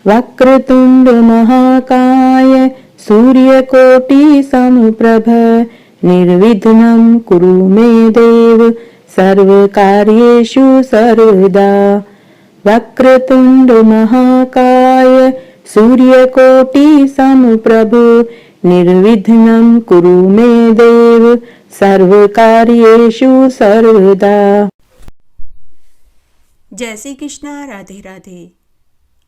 वक्रतुंड महाकाय सूर्यकोटि समप्रभ निर्विघ्नं कुरु मे देव सर्वकार्येषु सर्वदा। वक्रतुंड महाकाय सूर्यकोटि समप्रभ निर्विघ्नं कुरु मे देव सर्वकार्येषु सर्वदा। जय श्री कृष्णा। राधे राधे।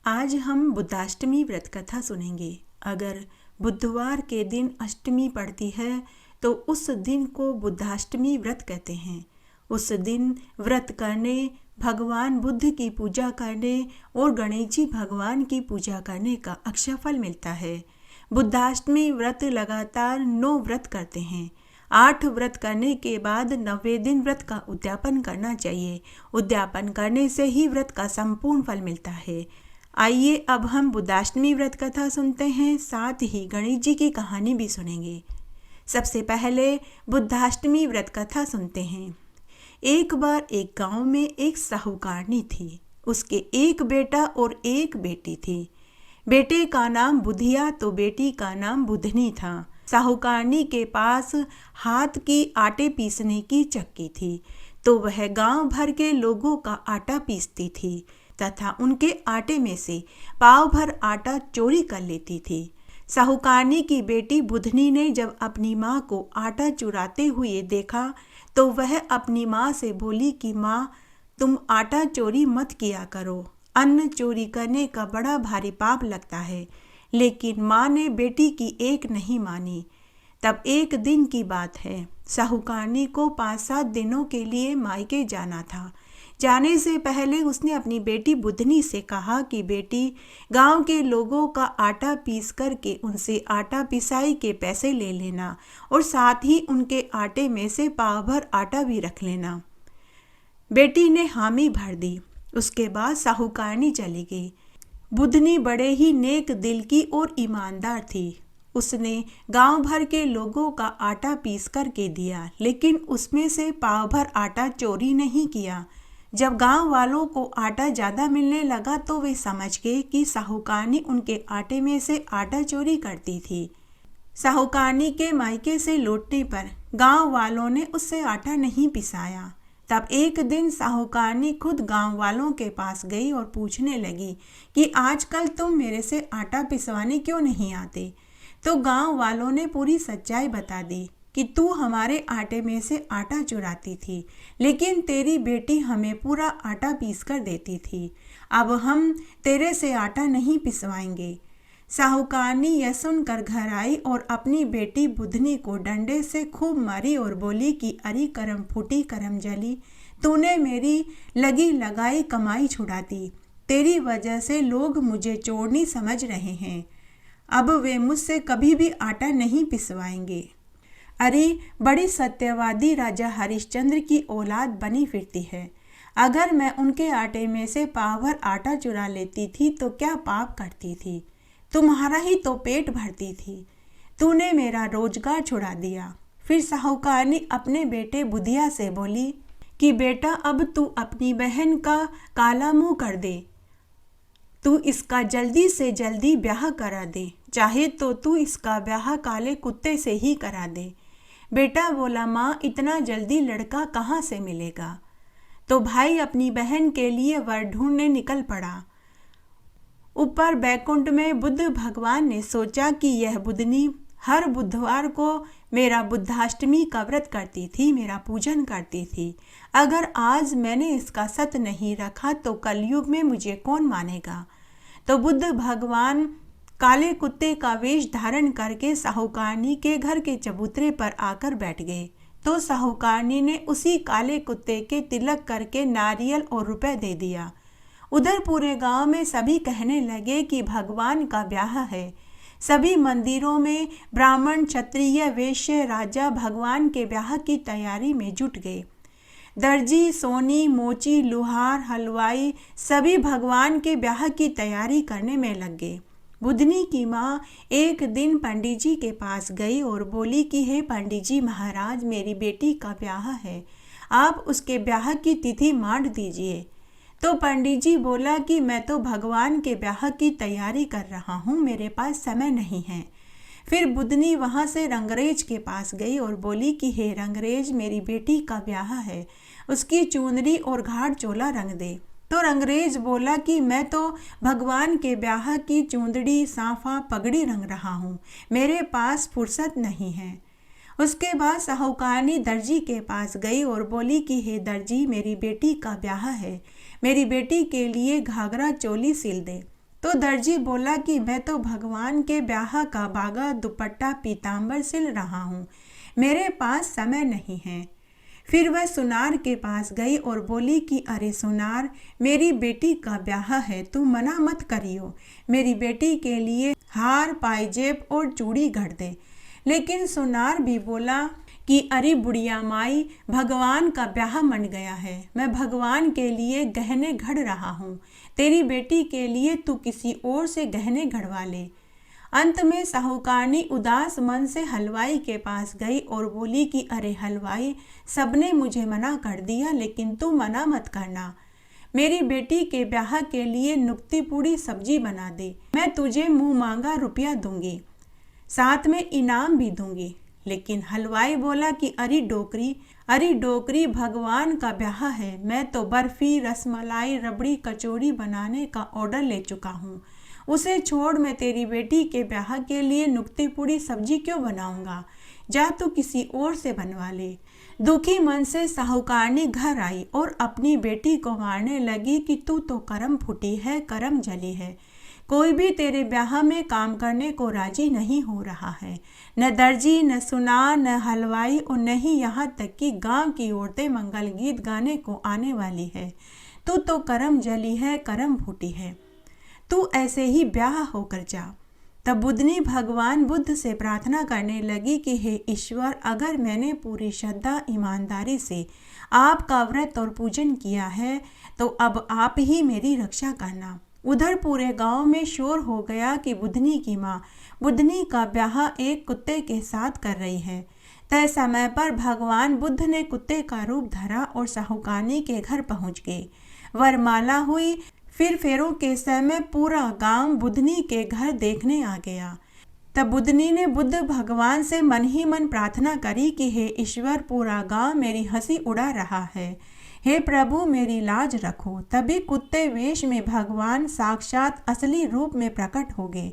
आज हम बुद्धाष्टमी व्रत कथा सुनेंगे। अगर बुधवार के दिन अष्टमी पड़ती है तो उस दिन को बुद्धाष्टमी व्रत कहते हैं। उस दिन व्रत करने, भगवान बुद्ध की पूजा करने और गणेश जी भगवान की पूजा करने का अक्षय फल मिलता है। बुद्धाष्टमी व्रत लगातार 9 व्रत करते हैं। 8 व्रत करने के बाद 9वें दिन व्रत का उद्यापन करना चाहिए। उद्यापन करने से ही व्रत का संपूर्ण फल मिलता है। आइए अब हम बुद्धाष्टमी व्रत कथा सुनते हैं, साथ ही गणेश जी की कहानी भी सुनेंगे। सबसे पहले बुद्धाष्टमी व्रत कथा सुनते हैं। एक बार एक गांव में एक साहूकारनी थी। उसके एक बेटा और एक बेटी थी। बेटे का नाम बुधिया तो बेटी का नाम बुधनी था। साहूकारनी के पास हाथ की आटे पीसने की चक्की थी तो वह गांव भर के लोगों का आटा पीसती थी तथा उनके आटे में से पाव भर आटा चोरी कर लेती थी। साहूकारनी की बेटी बुधनी ने जब अपनी माँ को आटा चुराते हुए देखा तो वह अपनी माँ से बोली कि माँ, तुम आटा चोरी मत किया करो। अन्न चोरी करने का बड़ा भारी पाप लगता है। लेकिन माँ ने बेटी की एक नहीं मानी। तब एक दिन की बात है, साहूकारनी को 5-7 दिनों के लिए मायके जाना था। जाने से पहले उसने अपनी बेटी बुधनी से कहा कि बेटी, गांव के लोगों का आटा पीस करके उनसे आटा पिसाई के पैसे ले लेना और साथ ही उनके आटे में से पाव भर आटा भी रख लेना। बेटी ने हामी भर दी। उसके बाद साहूकारनी चली गई। बुधनी बड़े ही नेक दिल की और ईमानदार थी। उसने गांव भर के लोगों का आटा पीस करके दिया, लेकिन उसमें से पाव भर आटा चोरी नहीं किया। जब गांव वालों को आटा ज़्यादा मिलने लगा तो वे समझ गए कि साहूकारनी उनके आटे में से आटा चोरी करती थी। साहूकारनी के मायके से लौटने पर गांव वालों ने उससे आटा नहीं पिसाया। तब एक दिन साहूकारनी खुद गांव वालों के पास गई और पूछने लगी कि आजकल तुम मेरे से आटा पिसवाने क्यों नहीं आते। तो गांव वालों ने पूरी सच्चाई बता दी कि तू हमारे आटे में से आटा चुराती थी, लेकिन तेरी बेटी हमें पूरा आटा पीस कर देती थी। अब हम तेरे से आटा नहीं पिसवाएंगे। साहूकारनी यह सुनकर घर आई और अपनी बेटी बुधनी को डंडे से खूब मारी और बोली कि अरे करम फूटी करम जली, तूने मेरी लगी लगाई कमाई छुड़ा दी। तेरी वजह से लोग मुझे चोरनी समझ रहे हैं। अब वे मुझसे कभी भी आटा नहीं पिसवाएंगे। अरे बड़ी सत्यवादी राजा हरिश्चंद्र की औलाद बनी फिरती है। अगर मैं उनके आटे में से पाव भर आटा चुरा लेती थी तो क्या पाप करती थी। तुम्हारा ही तो पेट भरती थी। तूने मेरा रोजगार छुड़ा दिया। फिर साहूकारनी अपने बेटे बुधिया से बोली कि बेटा, अब तू अपनी बहन का काला मुंह कर दे। तू इसका जल्दी से जल्दी ब्याह करा दे, चाहे तो तू इसका ब्याह काले कुत्ते से ही करा दे। बेटा बोला, माँ, इतना जल्दी लड़का कहाँ से मिलेगा। तो भाई अपनी बहन के लिए वर ढूंढने निकल पड़ा। ऊपर बैकुंठ में बुद्ध भगवान ने सोचा कि यह बुधनी हर बुधवार को मेरा बुद्धाष्टमी का व्रत करती थी, मेरा पूजन करती थी। अगर आज मैंने इसका सत नहीं रखा तो कलयुग में मुझे कौन मानेगा। तो बुद्ध भगवान काले कुत्ते का वेश धारण करके साहूकारनी के घर के चबूतरे पर आकर बैठ गए। तो साहूकारनी ने उसी काले कुत्ते के तिलक करके नारियल और रुपए दे दिया। उधर पूरे गांव में सभी कहने लगे कि भगवान का ब्याह है। सभी मंदिरों में ब्राह्मण, क्षत्रिय, वैश्य, राजा भगवान के ब्याह की तैयारी में जुट गए। दर्जी, सोनी, मोची, लुहार, हलवाई सभी भगवान के ब्याह की तैयारी करने में लग गए। बुधनी की माँ एक दिन पंडित जी के पास गई और बोली कि हे पंडित जी महाराज, मेरी बेटी का ब्याह है, आप उसके ब्याह की तिथि मान दीजिए। तो पंडित जी बोला कि मैं तो भगवान के ब्याह की तैयारी कर रहा हूँ, मेरे पास समय नहीं है। फिर बुधनी वहाँ से रंगरेज के पास गई और बोली कि हे रंगरेज, मेरी बेटी का ब्याह है, उसकी चुनरी और घाट चोला रंग दे। तो रंगरेज बोला कि मैं तो भगवान के ब्याह की चुंदड़ी, साफा, पगड़ी रंग रहा हूँ, मेरे पास फुर्सत नहीं है। उसके बाद साहूकारनी दर्जी के पास गई और बोली कि हे दर्जी, मेरी बेटी का ब्याह है, मेरी बेटी के लिए घाघरा चोली सिल दे। तो दर्जी बोला कि मैं तो भगवान के ब्याह का बागा, दुपट्टा, पीतांबर सिल रहा हूँ, मेरे पास समय नहीं है। फिर वह सुनार के पास गई और बोली कि अरे सुनार, मेरी बेटी का ब्याह है, तू मना मत करियो, मेरी बेटी के लिए हार, पायजेब और चूड़ी घड़ दे। लेकिन सुनार भी बोला कि अरे बुढ़िया माई, भगवान का ब्याह मन गया है, मैं भगवान के लिए गहने घड़ रहा हूँ, तेरी बेटी के लिए तू किसी और से गहने घड़वा ले। अंत में साहूकारनी उदास मन से हलवाई के पास गई और बोली कि अरे हलवाई, सबने मुझे मना कर दिया, लेकिन तू मना मत करना, मेरी बेटी के ब्याह के लिए नुक्ती पूड़ी सब्जी बना दे, मैं तुझे मुँह मांगा रुपया दूंगी, साथ में इनाम भी दूंगी। लेकिन हलवाई बोला कि अरे डोकरी, भगवान का ब्याह है, मैं तो बर्फी, रसमलाई, रबड़ी, कचौड़ी बनाने का ऑर्डर ले चुका हूँ, उसे छोड़ मैं तेरी बेटी के ब्याह के लिए नुक्ती पूड़ी सब्जी क्यों बनाऊंगा, जा तू किसी और से बनवा ले। दुखी मन से साहूकारनी घर आई और अपनी बेटी को मारने लगी कि तू तो करम फूटी है, करम जली है, कोई भी तेरे ब्याह में काम करने को राजी नहीं हो रहा है, न दर्जी, न सुनार, न हलवाई और न ही यहाँ तक कि गांव की औरतें मंगल गीत गाने को आने वाली है, तू तो करम जली है, करम फूटी है, तू ऐसे ही ब्याह होकर जा। तब बुधनी भगवान बुद्ध से प्रार्थना करने लगी कि हे ईश्वर, अगर मैंने पूरी श्रद्धा, ईमानदारी से आपका व्रत और पूजन किया है तो अब आप ही मेरी रक्षा करना। उधर पूरे गांव में शोर हो गया कि बुधनी की माँ बुधनी का ब्याह एक कुत्ते के साथ कर रही है। तय समय पर भगवान बुद्ध ने कुत्ते का रूप धरा और साहूकारनी के घर पहुंच गए। वरमाला हुई। फिर फेरों के समय पूरा गांव बुधनी के घर देखने आ गया। तब बुधनी ने बुद्ध भगवान से मन ही मन प्रार्थना करी कि हे ईश्वर, पूरा गांव मेरी हंसी उड़ा रहा है, हे प्रभु मेरी लाज रखो। तभी कुत्ते वेश में भगवान साक्षात असली रूप में प्रकट हो गए।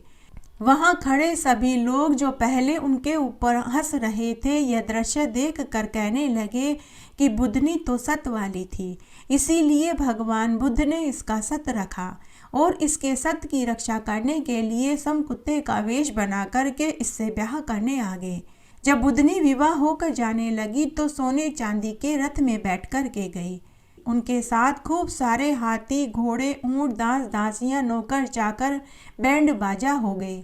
वहां खड़े सभी लोग जो पहले उनके ऊपर हंस रहे थे, यह दृश्य देख कर कहने लगे कि बुधनी तो सत वाली थी, इसीलिए भगवान बुद्ध ने इसका सत रखा और इसके सत की रक्षा करने के लिए सम कुत्ते का वेश बना करके इससे ब्याह करने आ गए। जब बुधनी विवाह होकर जाने लगी तो सोने चांदी के रथ में बैठ कर के गई। उनके साथ खूब सारे हाथी, घोड़े, ऊंट, दास दासियां, नौकर चाकर, बैंड बाजा हो गए।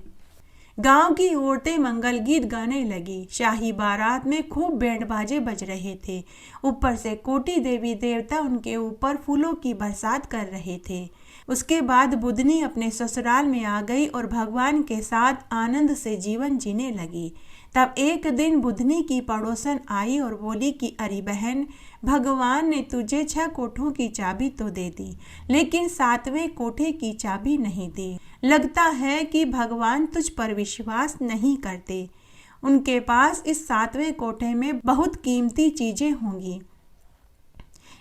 गांव की औरतें मंगल गीत गाने लगी। शाही बारात में खूब बैंड बाजे बज रहे थे। ऊपर से कोटि देवी देवता उनके ऊपर फूलों की बरसात कर रहे थे। उसके बाद बुधनी अपने ससुराल में आ गई और भगवान के साथ आनंद से जीवन जीने लगी। तब एक दिन बुधनी की पड़ोसन आई और बोली कि अरे बहन, भगवान ने तुझे 6 कोठों की चाबी तो दे दी, लेकिन 7वें कोठे की चाबी नहीं दी। लगता है कि भगवान तुझ पर विश्वास नहीं करते। उनके पास इस 7वें कोठे में बहुत कीमती चीजें होंगी,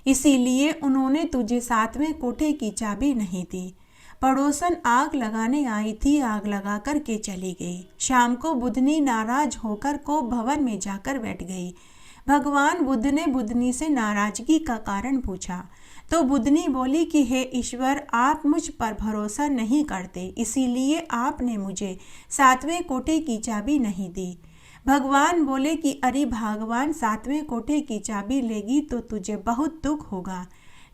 इसीलिए उन्होंने तुझे 7वें कोठे की चाबी नहीं दी। पड़ोसन आग लगाने आई थी, आग लगा कर के चली गई। शाम को बुधनी नाराज होकर को भवन में जाकर बैठ गई। भगवान बुद्ध ने बुधनी से नाराजगी का कारण पूछा तो बुधनी बोली कि हे ईश्वर, आप मुझ पर भरोसा नहीं करते, इसीलिए आपने मुझे 7वें कोठे की चाबी नहीं दी। भगवान बोले कि अरे भगवान, 7वें कोठे की चाबी लेगी तो तुझे बहुत दुख होगा।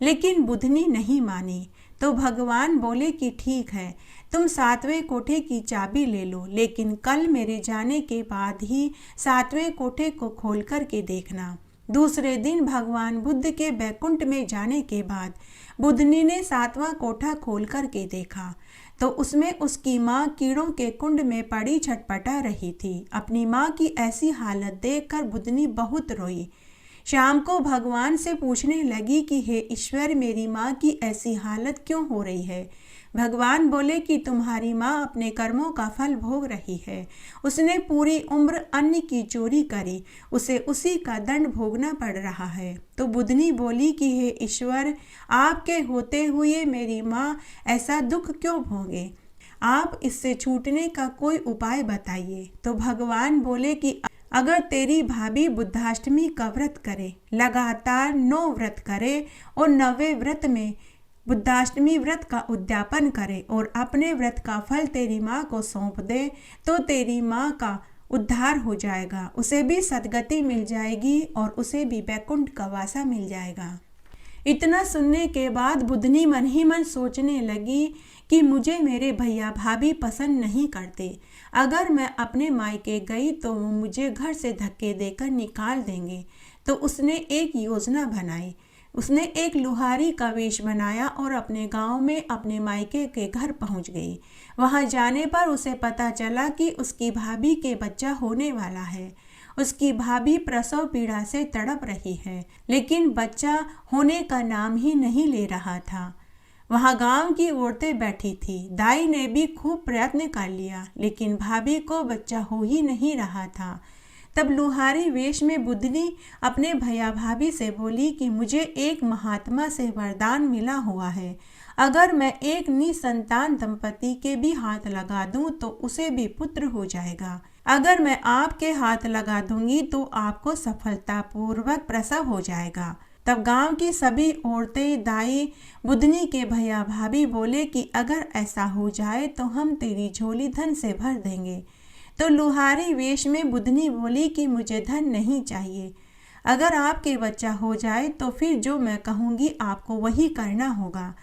लेकिन बुधनी नहीं मानी। तो भगवान बोले कि ठीक है, तुम 7वें कोठे की चाबी ले लो, लेकिन कल मेरे जाने के बाद ही 7वें कोठे को खोल कर के देखना। दूसरे दिन भगवान बुद्ध के बैकुंठ में जाने के बाद बुधनी ने 7वां कोठा खोल कर के देखा तो उसमें उसकी माँ कीड़ों के कुंड में पड़ी छटपटा रही थी। अपनी माँ की ऐसी हालत देखकर बुधनी बहुत रोई। शाम को भगवान से पूछने लगी कि हे ईश्वर, मेरी माँ की ऐसी हालत क्यों हो रही है। भगवान बोले कि तुम्हारी माँ अपने कर्मों का फल भोग रही है। उसने पूरी उम्र अन्न की चोरी करी, उसे उसी का दंड भोगना पड़ रहा है। तो बुधनी बोली कि हे ईश्वर, आपके होते हुए मेरी माँ ऐसा दुख क्यों भोगे, आप इससे छूटने का कोई उपाय बताइए। तो भगवान बोले कि अगर तेरी भाभी बुद्धाष्टमी का व्रत करे, लगातार 9 व्रत करे और 9वें व्रत में बुद्धाष्टमी व्रत का उद्यापन करे और अपने व्रत का फल तेरी माँ को सौंप दे, तो तेरी माँ का उद्धार हो जाएगा, उसे भी सद्गति मिल जाएगी और उसे भी बैकुंठ का वासा मिल जाएगा। इतना सुनने के बाद बुधनी मन ही मन सोचने लगी कि मुझे मेरे भैया भाभी पसंद नहीं करते। अगर मैं अपने मायके गई तो वो मुझे घर से धक्के देकर निकाल देंगे। तो उसने एक योजना बनाई। उसने एक लुहारी का वेश बनाया और अपने गांव में अपने मायके के घर पहुंच गई। वहां जाने पर उसे पता चला कि उसकी भाभी के बच्चा होने वाला है। उसकी भाभी प्रसव पीड़ा से तड़प रही है, लेकिन बच्चा होने का नाम ही नहीं ले रहा था। वहां गांव की औरतें बैठी थी। दाई ने भी खूब प्रयत्न कर लिया, लेकिन भाभी को बच्चा हो ही नहीं रहा था। तब लुहारी वेश में बुधनी अपने भैया भाभी से बोली कि मुझे एक महात्मा से वरदान मिला हुआ है। अगर मैं एक निसंतान दंपति के भी हाथ लगा दूं तो उसे भी पुत्र हो जाएगा। अगर मैं आपके हाथ लगा दूंगी तो आपको सफलतापूर्वक प्रसव हो जाएगा। तब गांव की सभी औरतें, दाई, बुधनी के भैया भाभी बोले कि अगर ऐसा हो जाए तो हम तेरी झोली धन से भर देंगे। तो लुहारी वेश में बुधनी बोली कि मुझे धन नहीं चाहिए। अगर आपके बच्चा हो जाए तो फिर जो मैं कहूँगी आपको वही करना होगा।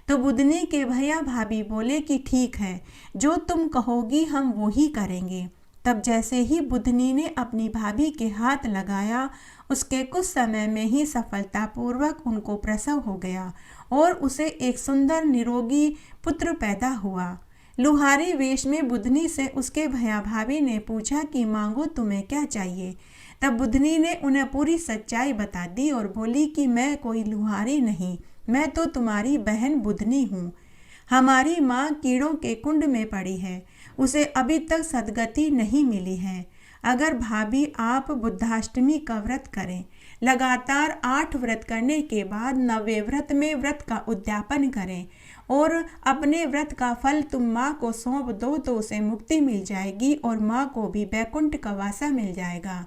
तो बुधनी के भैया भाभी बोले कि ठीक है, जो तुम कहोगी हम वो ही करेंगे। तब जैसे ही बुधनी ने अपनी भाभी के हाथ लगाया, उसके कुछ समय में ही सफलतापूर्वक उनको प्रसव हो गया और उसे एक सुंदर निरोगी पुत्र पैदा हुआ। लुहारी वेश में बुधनी से उसके भैया भाभी ने पूछा कि मांगो, तुम्हें क्या चाहिए। तब बुधनी ने उन्हें पूरी सच्चाई बता दी और बोली कि मैं कोई लुहारी नहीं, मैं तो तुम्हारी बहन बुधनी हूँ। हमारी माँ कीड़ों के कुंड में पड़ी है, उसे अभी तक सद्गति नहीं मिली है। अगर भाभी आप बुद्धाष्टमी का व्रत करें, लगातार 8 व्रत करने के बाद 9वें व्रत में व्रत का उद्यापन करें और अपने व्रत का फल तुम माँ को सौंप दो तो उसे मुक्ति मिल जाएगी और माँ को भी बैकुंठ का वासा मिल जाएगा।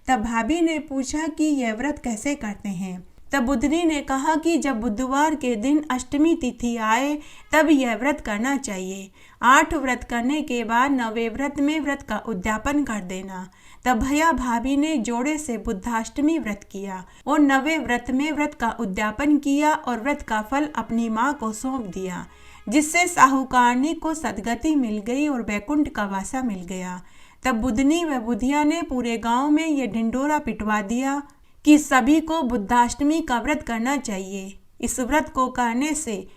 तब भाभी ने पूछा कि यह व्रत कैसे करते हैं। तब बुधनी ने कहा कि जब बुधवार के दिन अष्टमी तिथि आए तब यह व्रत करना चाहिए। 8 व्रत करने के बाद 9वें व्रत में व्रत का उद्यापन कर देना। तब भैया भाभी ने जोड़े से बुद्धाष्टमी व्रत किया और 9वें व्रत में व्रत का उद्यापन किया और व्रत का फल अपनी माँ को सौंप दिया, जिससे साहूकारनी को सद्गति मिल गई और बैकुंठ का वासा मिल गया। तब बुधनी व बुधिया ने पूरे गांव में ये ढिंडोरा पिटवा दिया कि सभी को बुद्धाष्टमी का व्रत करना चाहिए। इस व्रत को करने से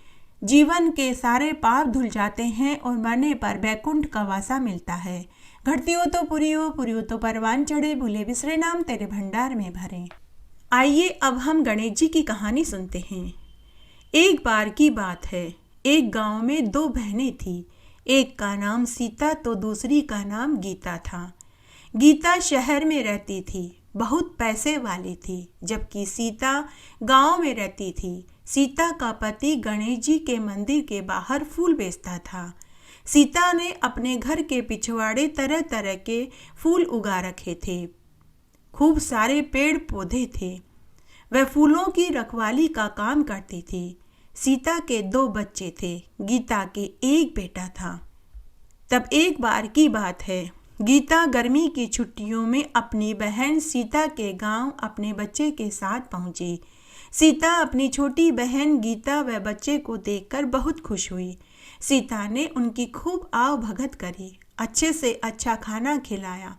जीवन के सारे पाप धुल जाते हैं और मरने पर बैकुंठ का वासा मिलता है। घटती हो तो पूरी हो तो परवान चढ़े, भूले बिसरे नाम तेरे भंडार में भरे। आइए अब हम गणेश जी की कहानी सुनते हैं। एक बार की बात है, एक गांव में 2 बहनें थीं। एक का नाम सीता तो दूसरी का नाम गीता था। गीता शहर में रहती थी, बहुत पैसे वाली थी, जबकि सीता गांव में रहती थी। सीता का पति गणेश जी के मंदिर के बाहर फूल बेचता था। सीता ने अपने घर के पिछवाड़े तरह तरह के फूल उगा रखे थे। खूब सारे पेड़ पौधे थे। वह फूलों की रखवाली का काम करती थी। सीता के 2 बच्चे थे, गीता के 1 बेटा था। तब एक बार की बात है, गीता गर्मी की छुट्टियों में अपनी बहन सीता के गांव अपने बच्चे के साथ पहुंची। सीता अपनी छोटी बहन गीता व बच्चे को देखकर बहुत खुश हुई। सीता ने उनकी खूब आव भगत करी, अच्छे से अच्छा खाना खिलाया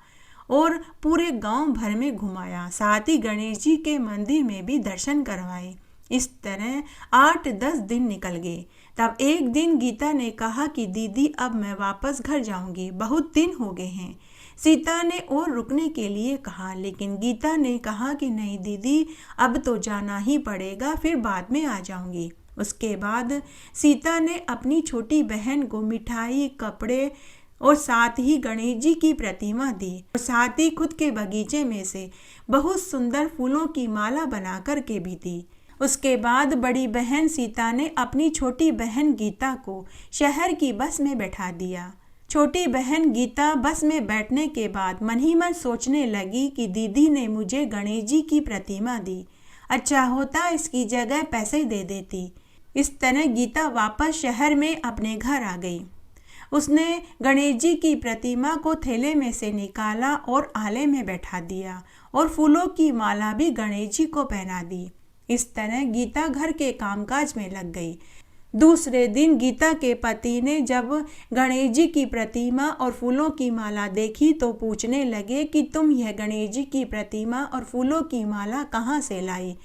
और पूरे गांव भर में घुमाया, साथ ही गणेश जी के मंदिर में भी दर्शन करवाए। इस तरह 8-10 दिन निकल गए। तब एक दिन गीता ने कहा कि दीदी अब मैं वापस घर जाऊंगी, बहुत दिन हो गए हैं। सीता ने और रुकने के लिए कहा, लेकिन गीता ने कहा कि नहीं दीदी, अब तो जाना ही पड़ेगा, फिर बाद में आ जाऊंगी। उसके बाद सीता ने अपनी छोटी बहन को मिठाई, कपड़े और साथ ही गणेश जी की प्रतिमा दी और साथ ही खुद के बगीचे में से बहुत सुंदर फूलों की माला बना कर के भी दी। उसके बाद बड़ी बहन सीता ने अपनी छोटी बहन गीता को शहर की बस में बैठा दिया। छोटी बहन गीता बस में बैठने के बाद मन ही मन सोचने लगी कि दीदी ने मुझे गणेश जी की प्रतिमा दी, अच्छा होता इसकी जगह पैसे दे देती। इस तरह गीता वापस शहर में अपने घर आ गई। उसने गणेश जी की प्रतिमा को थैले में से निकाला और आले में बैठा दिया और फूलों की माला भी गणेश जी को पहना दी। इस तरह गीता घर के कामकाज में लग गई। दूसरे दिन गीता के पति ने जब गणेश जी की प्रतिमा और फूलों की माला देखी तो पूछने लगे कि तुम यह गणेश जी की प्रतिमा और फूलों की माला कहाँ से लाई?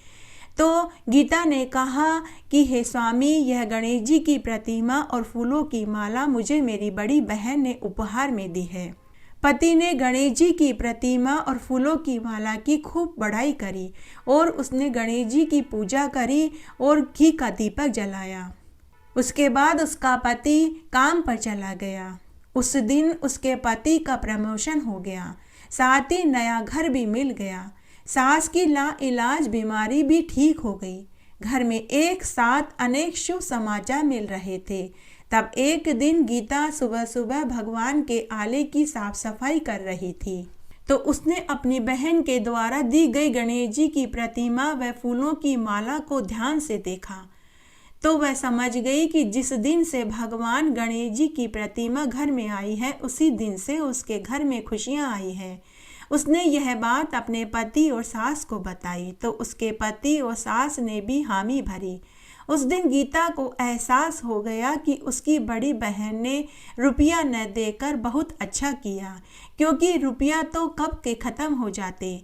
तो गीता ने कहा कि हे स्वामी, यह गणेश जी की प्रतिमा और फूलों की माला मुझे मेरी बड़ी बहन ने उपहार में दी है। पति ने गणेश जी की प्रतिमा और फूलों की माला की खूब बड़ाई करी और उसने गणेश जी की पूजा करी और घी का दीपक जलाया। उसके बाद उसका पति काम पर चला गया। उस दिन उसके पति का प्रमोशन हो गया, साथ ही नया घर भी मिल गया। सास की लाइलाज बीमारी भी ठीक हो गई। घर में एक साथ अनेक शुभ समाचार मिल रहे थे। तब एक दिन गीता सुबह सुबह भगवान के आले की साफ सफाई कर रही थी तो उसने अपनी बहन के द्वारा दी गई गणेश जी की प्रतिमा व फूलों की माला को ध्यान से देखा तो वह समझ गई कि जिस दिन से भगवान गणेश जी की प्रतिमा घर में आई है उसी दिन से उसके घर में खुशियां आई हैं। उसने यह बात अपने पति और सास को बताई तो उसके पति और सास ने भी हामी भरी। उस दिन गीता को एहसास हो गया कि उसकी बड़ी बहन ने रुपया न देकर बहुत अच्छा किया, क्योंकि रुपया तो कब के ख़त्म हो जाते,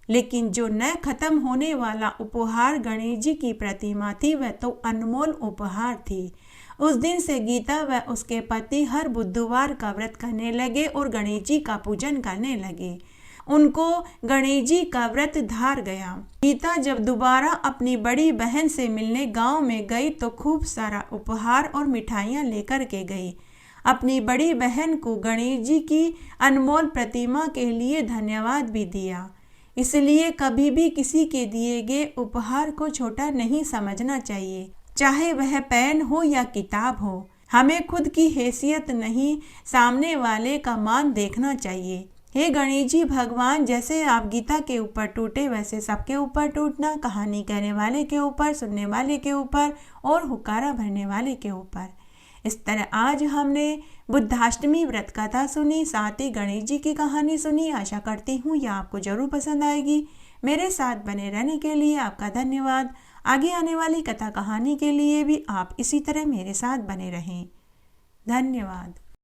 लेकिन जो न खत्म होने वाला उपहार गणेश जी की प्रतिमा थी वह तो अनमोल उपहार थी। उस दिन से गीता व उसके पति हर बुधवार का व्रत करने लगे और गणेश जी का पूजन करने लगे। उनको गणेश जी का व्रत धार गया। गीता जब दोबारा अपनी बड़ी बहन से मिलने गांव में गई तो खूब सारा उपहार और मिठाइयाँ लेकर के गई। अपनी बड़ी बहन को गणेश जी की अनमोल प्रतिमा के लिए धन्यवाद भी दिया। इसलिए कभी भी किसी के दिए गए उपहार को छोटा नहीं समझना चाहिए, चाहे वह पेन हो या किताब हो। हमें खुद की हैसियत नहीं, सामने वाले का मान देखना चाहिए। हे गणेश जी भगवान, जैसे आप गीता के ऊपर टूटे वैसे सबके ऊपर टूटना, कहानी कहने वाले के ऊपर, सुनने वाले के ऊपर और हुक्कारा भरने वाले के ऊपर। इस तरह आज हमने बुद्धाष्टमी व्रत कथा सुनी, साथ ही गणेश जी की कहानी सुनी। आशा करती हूँ यह आपको जरूर पसंद आएगी। मेरे साथ बने रहने के लिए आपका धन्यवाद। आगे आने वाली कथा कहानी के लिए भी आप इसी तरह मेरे साथ बने रहें। धन्यवाद।